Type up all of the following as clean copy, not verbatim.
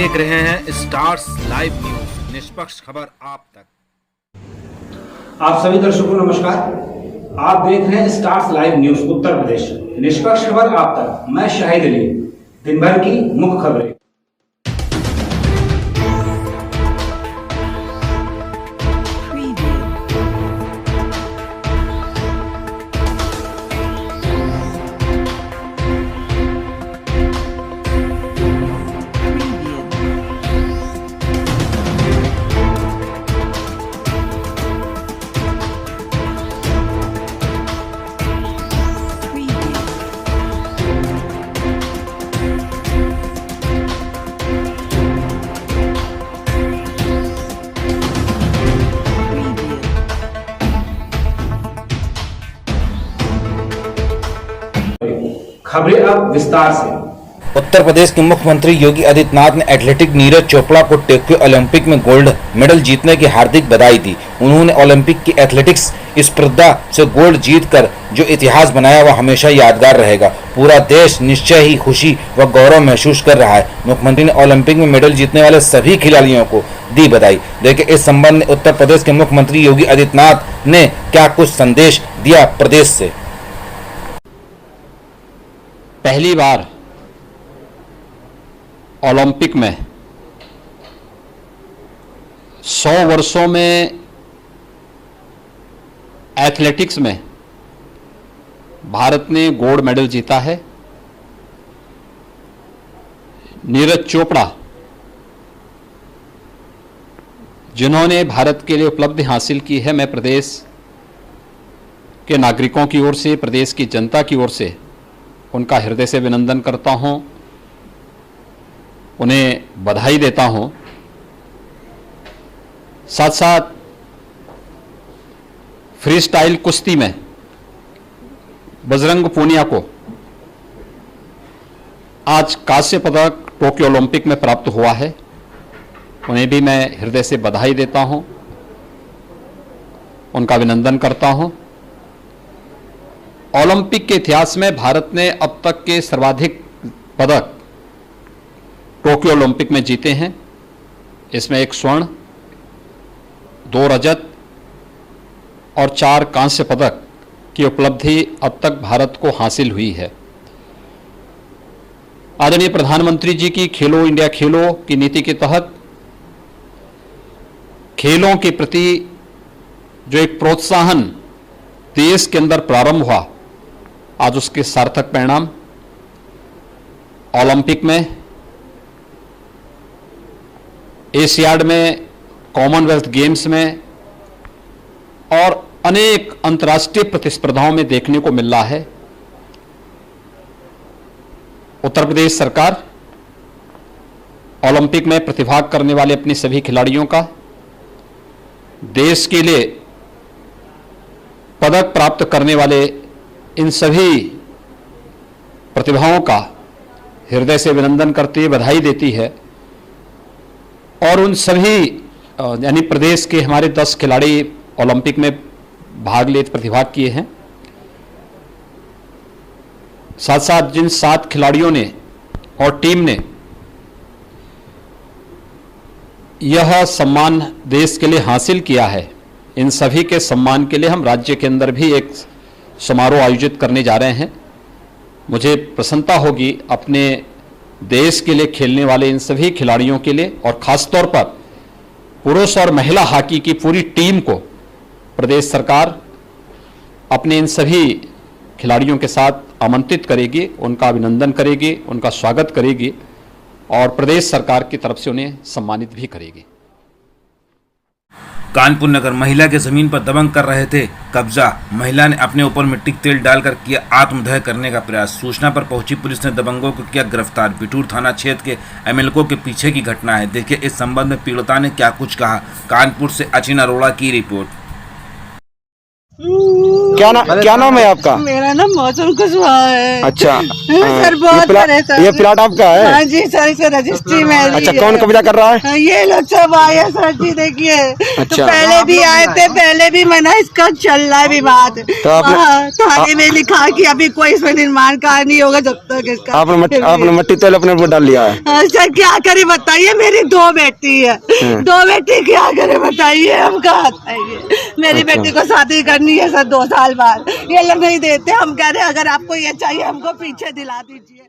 देख रहे हैं स्टार्स लाइव न्यूज, निष्पक्ष खबर आप तक। आप सभी दर्शकों को नमस्कार। आप देख रहे हैं stars live news Uttar Pradesh, निष्पक्ष खबर आप तक। मैं शाहिद अली। दिन भर की मुख्य खबरें। खबरें अब विस्तार से। उत्तर प्रदेश के मुख्यमंत्री योगी आदित्यनाथ ने एथलेटिक नीरज चोपड़ा को टोक्यो ओलंपिक में गोल्ड मेडल जीतने की हार्दिक बधाई दी। उन्होंने ओलंपिक की एथलेटिक्स स्पर्धा से गोल्ड जीतकर जो इतिहास बनाया वह हमेशा यादगार रहेगा। पूरा देश निश्चय ही खुशी व गौरव महसूस कर रहा है। मुख्यमंत्री ने ओलंपिक में मेडल जीतने वाले सभी खिलाड़ियों को दी बधाई। देखिए इस संबंध में उत्तर प्रदेश के मुख्यमंत्री योगी आदित्यनाथ ने क्या कुछ संदेश दिया प्रदेश से। पहली बार ओलंपिक में 100 वर्षों में एथलेटिक्स में भारत ने गोल्ड मेडल जीता है। नीरज चोपड़ा जिन्होंने भारत के लिए उपलब्धि हासिल की है, मैं प्रदेश के नागरिकों की ओर से, प्रदेश की जनता की ओर से उनका हृदय से अभिनंदन करता हूं, उन्हें बधाई देता हूं। साथ साथ फ्री स्टाइल कुश्ती में बजरंग पूनिया को आज कांस्य पदक टोक्यो ओलंपिक में प्राप्त हुआ है, उन्हें भी मैं हृदय से बधाई देता हूं, उनका अभिनंदन करता हूं। ओलंपिक के इतिहास में भारत ने अब तक के सर्वाधिक पदक टोक्यो ओलंपिक में जीते हैं। इसमें 1 स्वर्ण, 2 रजत और 4 कांस्य पदक की उपलब्धि अब तक भारत को हासिल हुई है। आदरणीय प्रधानमंत्री जी की खेलो इंडिया खेलो की नीति के तहत खेलों के प्रति जो एक प्रोत्साहन देश के अंदर प्रारंभ हुआ, आज उसके सार्थक परिणाम ओलंपिक में, एशियाड में, कॉमनवेल्थ गेम्स में और अनेक अंतर्राष्ट्रीय प्रतिस्पर्धाओं में देखने को मिल रहा है। उत्तर प्रदेश सरकार ओलंपिक में प्रतिभाग करने वाले अपने सभी खिलाड़ियों का, देश के लिए पदक प्राप्त करने वाले इन सभी प्रतिभाओं का हृदय से अभिनंदन करती है, बधाई देती है। और उन सभी यानी प्रदेश के हमारे 10 खिलाड़ी ओलंपिक में भाग ले प्रतिभाग किए हैं। साथ साथ जिन 7 खिलाड़ियों ने और टीम ने यह सम्मान देश के लिए हासिल किया है, इन सभी के सम्मान के लिए हम राज्य के अंदर भी एक समारोह आयोजित करने जा रहे हैं। मुझे प्रसन्नता होगी अपने देश के लिए खेलने वाले इन सभी खिलाड़ियों के लिए, और खासतौर पर पुरुष और महिला हॉकी की पूरी टीम को प्रदेश सरकार अपने इन सभी खिलाड़ियों के साथ आमंत्रित करेगी, उनका अभिनंदन करेगी, उनका स्वागत करेगी और प्रदेश सरकार की तरफ से उन्हें सम्मानित भी करेगी। कानपुर नगर महिला के जमीन पर दबंग कर रहे थे कब्जा। महिला ने अपने ऊपर मिट्टी तेल डालकर किया आत्मदह करने का प्रयास। सूचना पर पहुंची पुलिस ने दबंगों को किया गिरफ्तार। बिटूर थाना क्षेत्र के एमएलको के पीछे की घटना है। देखिए इस संबंध में पीड़िता ने क्या कुछ कहा। कानपुर से अचिन अरोड़ा की रिपोर्ट। क्या नाम है आपका? मेरा नाम मौसम कुशवाहा है। अच्छा सर बहुत परेशान। ये प्लाट आपका है? हाँ जी सर, इसे रजिस्ट्री में अच्छा, कौन कब्जा कर रहा है? ये लोग सब आए सर जी, देखिए। अच्छा। तो पहले भी आए थे, पहले भी मना, इसका चल रहा है विवाद। तो आपने थाने में लिखा कि अभी कोई इसमें निर्माण कार्य नहीं होगा जब तक इसका। आपने मट्टी तेल अपने ऊपर डाल लिया है? सर क्या करे बताइए, मेरी 2 बेटी है, 2 बेटी क्या करे बताइए, हम कहाँ जाएंगे। मेरी बेटी को शादी करनी है सर 2 साल बाद, ये लोग नहीं देते। हम कह रहे हैं अगर आपको ये चाहिए हमको पीछे दिला दीजिए।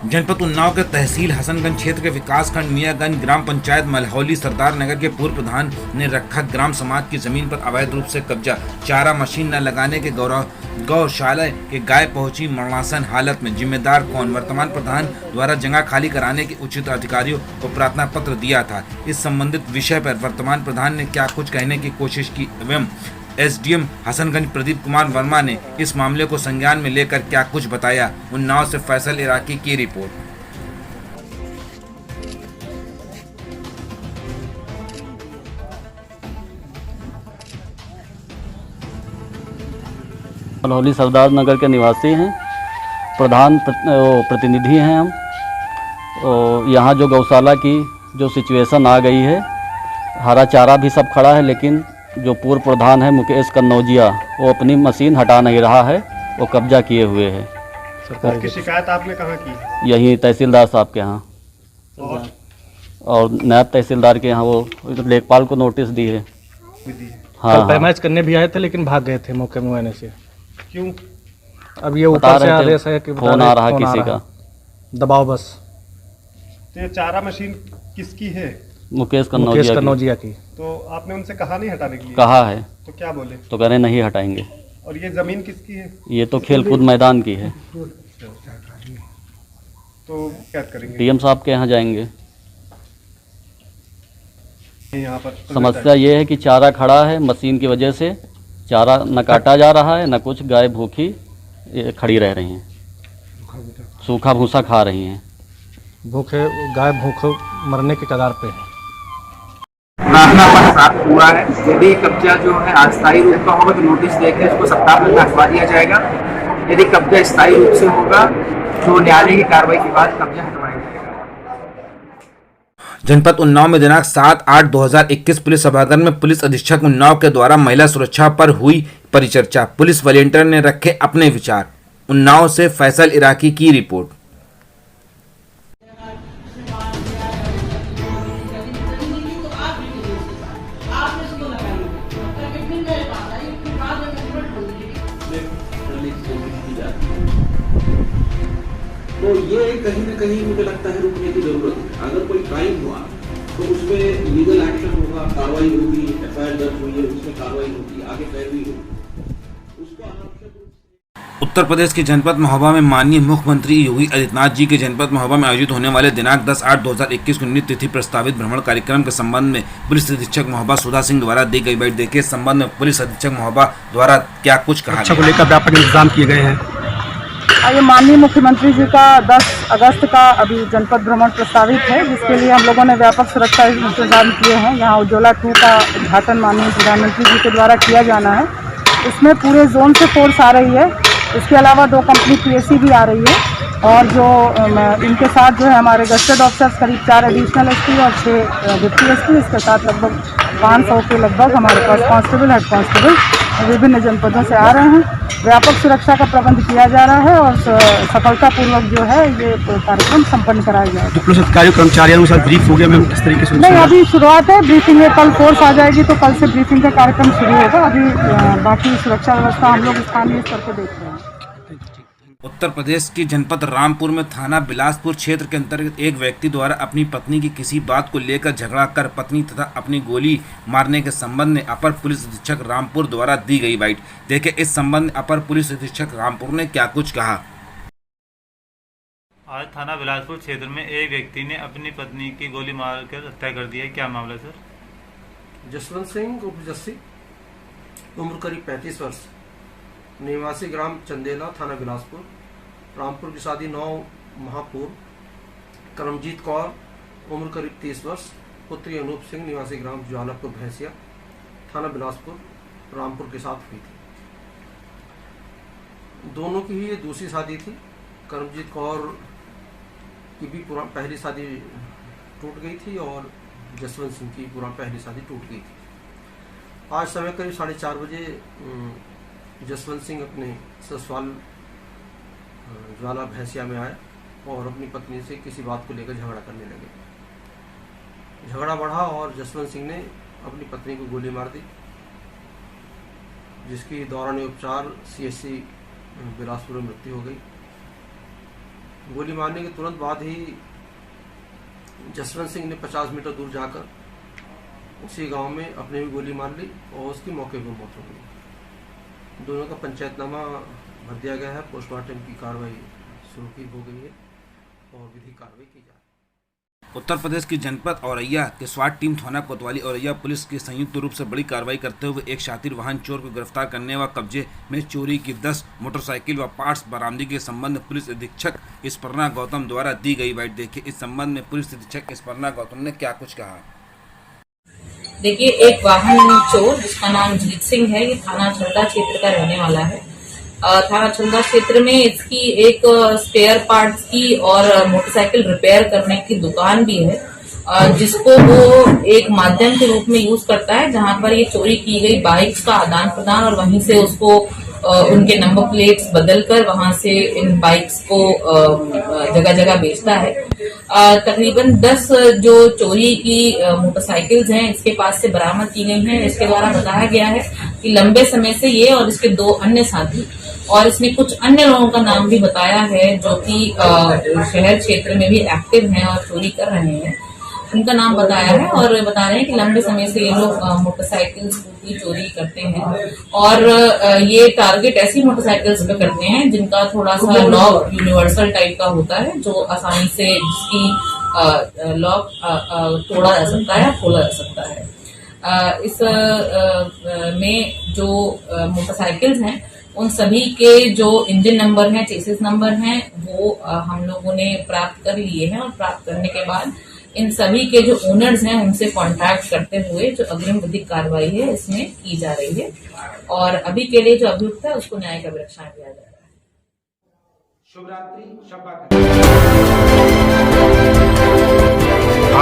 जनपद उन्नाव के तहसील हसनगंज क्षेत्र के विकासखंड मियागंज ग्राम पंचायत मलहौली सरदार नगर के पूर्व प्रधान ने रखा ग्राम समाज की जमीन पर अवैध रूप से कब्जा। चारा मशीन न लगाने के गौशाला के गाय पहुंची मरणासन हालत में। जिम्मेदार कौन? वर्तमान प्रधान द्वारा जगह खाली कराने के उचित अधिकारियों को प्रार्थना पत्र दिया था। इस संबंधित विषय पर वर्तमान प्रधान ने क्या कुछ कहने की कोशिश की एवं एसडीएम हसनगंज प्रदीप कुमार वर्मा ने इस मामले को संज्ञान में लेकर क्या कुछ बताया। उन्नाव से फैसल इराकी की रिपोर्ट। मलहौली सरदार नगर के निवासी हैं, प्रधान प्रतिनिधि हैं हम। यहाँ जो गौशाला की जो सिचुएशन आ गई है, हरा चारा भी सब खड़ा है, लेकिन जो पूर्व प्रधान है मुकेश कन्नौजिया, वो अपनी मशीन हटा नहीं रहा है, वो कब्जा किए हुए है। सरकार की शिकायत आपने कहाँ की? यही तहसीलदार साहब के यहाँ और नायब तहसीलदार के यहाँ, वो लेखपाल को नोटिस दी है। हाँ, पैमाइश करने भी आए थे लेकिन भाग गए थे मौके में आने से। क्यों? अब ये ऊपर से आदेश है कि फोन आ रहा किसी का, दबाव बस। तो ये चारा मशीन किसकी है? मुकेश कन्नौजिया की। तो आपने उनसे कहा नहीं हटाने के लिए? कहा है। तो क्या बोले? तो कह रहे नहीं हटाएंगे। और ये जमीन किसकी है? ये तो खेलकूद मैदान की है। तो क्या करेंगे? डीएम साहब के यहाँ जाएंगे। यहाँ पर समस्या ये है कि चारा खड़ा है, मशीन की वजह से चारा न काटा जा रहा है, न कुछ। गाय भूखी खड़ी रह रही हैं, सूखा भूसा खा रही हैं। भूखे गाय भूख मरने के कगार पे है। नागनापन प्राप्त हुआ है। यदि कब्जा जो है अस्थायी रूप का होगा तो नोटिस देकर इसको सप्ताह में हटवा दिया जाएगा। यदि कब्जा स्थायी रूप से होगा तो न्यायालय की कार्रवाई के बाद कब्जा हटवाया जाएगा। जनपद उन्नाव में दिनांक 7/8/2021 पुलिस सभागार में पुलिस अधीक्षक उन्नाव के द्वारा महिला सुरक्षा पर हुई परिचर्चा। पुलिस वॉलेंटियर ने रखे अपने विचार। उन्नाव से फैसल इराकी की रिपोर्ट। तो ये कहीं ना कहीं मुझे लगता है रुकने की जरूरत है। अगर कोई क्राइम हुआ तो उसमें लीगल एक्शन होगा, कार्रवाई होगी, एफआईआर दर्ज हुई है, उसमें कार्रवाई होगी, आगे पैरवी होगी, उसको आवश्यक। उत्तर प्रदेश के जनपद महोबा में माननीय मुख्यमंत्री योगी आदित्यनाथ जी के जनपद महोबा में आयोजित होने वाले दिनांक 10/8/2021 को नियत तिथि प्रस्तावित भ्रमण कार्यक्रम के संबंध में पुलिस अधीक्षक महोबा सुधा सिंह द्वारा दी गई बैठक। देखिए इस संबंध में पुलिस अधीक्षक महोबा द्वारा क्या कुछ कहा को लेकर व्यापक इंतजाम किए गए हैं। ये माननीय मुख्यमंत्री जी का 10 अगस्त का अभी जनपद भ्रमण प्रस्तावित है, जिसके लिए हम लोगों ने व्यापक सुरक्षा इंतजाम किए हैं। यहाँ उज्ज्वला 2 का उद्घाटन माननीय प्रधानमंत्री जी के द्वारा किया जाना है। इसमें पूरे जोन से फोर्स आ रही है। इसके अलावा 2 कंपनी पीएससी भी आ रही है और जो इनके साथ जो है हमारे गस्टेड ऑफिसर्स करीब 4 एडिशनल एसपी और 6 डिप्टी एसपी, इसके साथ लगभग 500 के लगभग हमारे पास कांस्टेबल, हेड कांस्टेबल विभिन्न जनपदों से आ रहे हैं। व्यापक सुरक्षा का प्रबंध किया जा रहा है और सफलतापूर्वक जो है ये कार्यक्रम संपन्न कराया जाएगा। पुलिस अधिकारियों कर्मचारियों के साथ ब्रीफ हो गया मैम, किस तरीके से? नहीं, अभी शुरुआत है ब्रीफिंग में। कल फोर्स आ जाएगी तो कल से ब्रीफिंग का कार्यक्रम शुरू होगा। अभी बाकी सुरक्षा व्यवस्था हम लोग स्थानीय स्तर पर देख रहे हैं। उत्तर प्रदेश के जनपद रामपुर में थाना बिलासपुर क्षेत्र के अंतर्गत एक व्यक्ति द्वारा अपनी पत्नी की किसी बात को लेकर झगड़ा कर पत्नी तथा अपनी गोली मारने के संबंध में अपर पुलिस अधीक्षक रामपुर द्वारा दी गई बाइट। देखिए इस संबंध में अपर पुलिस अधीक्षक रामपुर ने क्या कुछ कहा। आज थाना बिलासपुर क्षेत्र में एक व्यक्ति ने अपनी पत्नी की गोली मारकर हत्या कर दी है। क्या मामला सर? जसवंत सिंह उर्फ जस्सी, उम्र करीब 35 वर्ष, निवासी ग्राम चंदेला, थाना बिलासपुर। रामपुर की शादी 9 माह पूर्व करमजीत कौर, उम्र करीब 30 वर्ष, पुत्री अनूप सिंह, निवासी ग्राम ज्वालापुर भैंसिया, थाना बिलासपुर, रामपुर के साथ हुई थी। दोनों की ही ये दूसरी शादी थी। करमजीत कौर की भी पहली शादी टूट गई थी और जसवंत सिंह की पहली शादी टूट गई थी। आज समय करीब 4:30 बजे जसवंत सिंह अपने ससुराल ज्वाला भैंसिया में आए और अपनी पत्नी से किसी बात को लेकर झगड़ा करने लगे। झगड़ा बढ़ा और जसवंत सिंह ने अपनी पत्नी को गोली मार दी, जिसकी दौरान उपचार CHC बिलासपुर में मृत्यु हो गई। गोली मारने के तुरंत बाद ही जसवंत सिंह ने 50 मीटर दूर जाकर उसी गांव में अपने भी गोली मार ली और उसकी मौके पर मौत हो गई। दोनों का पंचायतनामा भर दिया गया है। पोस्टमार्टम की कार्रवाई शुरू की हो गई है और विधिक कार्रवाई की जा रही है। उत्तर प्रदेश की जनपद औरैया के स्वाट टीम थाना कोतवाली औरैया पुलिस की संयुक्त रूप से बड़ी कार्रवाई करते हुए एक शातिर वाहन चोर को गिरफ्तार करने व कब्जे में चोरी की 10 मोटरसाइकिल व पार्ट्स बरामदगी के संबंध में पुलिस अधीक्षक स्पर्णा गौतम द्वारा दी गई बाइट। देखिए इस संबंध में पुलिस अधीक्षक स्पर्णा गौतम ने क्या कुछ कहा। देखिए, एक वाहन चोर जिसका नाम जीत सिंह है, ये थाना छल्दा क्षेत्र का रहने वाला है। थाना छल्दा क्षेत्र में इसकी एक स्पेयर पार्ट्स की और मोटरसाइकिल रिपेयर करने की दुकान भी है, जिसको वो एक माध्यम के रूप में यूज करता है, जहां पर ये चोरी की गई बाइक्स का आदान प्रदान और वहीं से उसको उनके नंबर प्लेट्स बदलकर वहां से इन बाइक्स को जगह जगह बेचता है। तकरीबन 10 जो चोरी की मोटरसाइकिल्स हैं इसके पास से बरामद की गई हैं। इसके द्वारा बताया गया है कि लंबे समय से ये और इसके 2 अन्य साथी और इसने कुछ अन्य लोगों का नाम भी बताया है जो कि शहर क्षेत्र में भी एक्टिव हैं और चोरी कर रहे हैं। उनका नाम बताया है और बता रहे हैं कि लंबे समय से ये लोग मोटरसाइकिल्स की चोरी करते हैं और ये टारगेट ऐसी मोटरसाइकिल्स पे करते हैं जिनका थोड़ा सा लॉक यूनिवर्सल टाइप का होता है, जो आसानी से जिसकी लॉक तोड़ा जा सकता है, खोला जा सकता है। इस में जो मोटरसाइकिल्स हैं उन सभी के जो इंजन नंबर हैं, चेसिस नंबर हैं, वो हम लोगों ने प्राप्त कर लिए हैं और प्राप्त करने के बाद इन सभी के जो ओनर्स हैं उनसे कांटेक्ट करते हुए जो अग्रिम विधिक कार्रवाई है इसमें की जा रही है और अभी के लिए जो अभियुक्त है उसको न्यायिक अभिरक्षा दिया जा रहा है। शुभ रात्रि, शब्बा।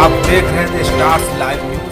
आप देख रहे थे स्टार्स लाइव न्यूज।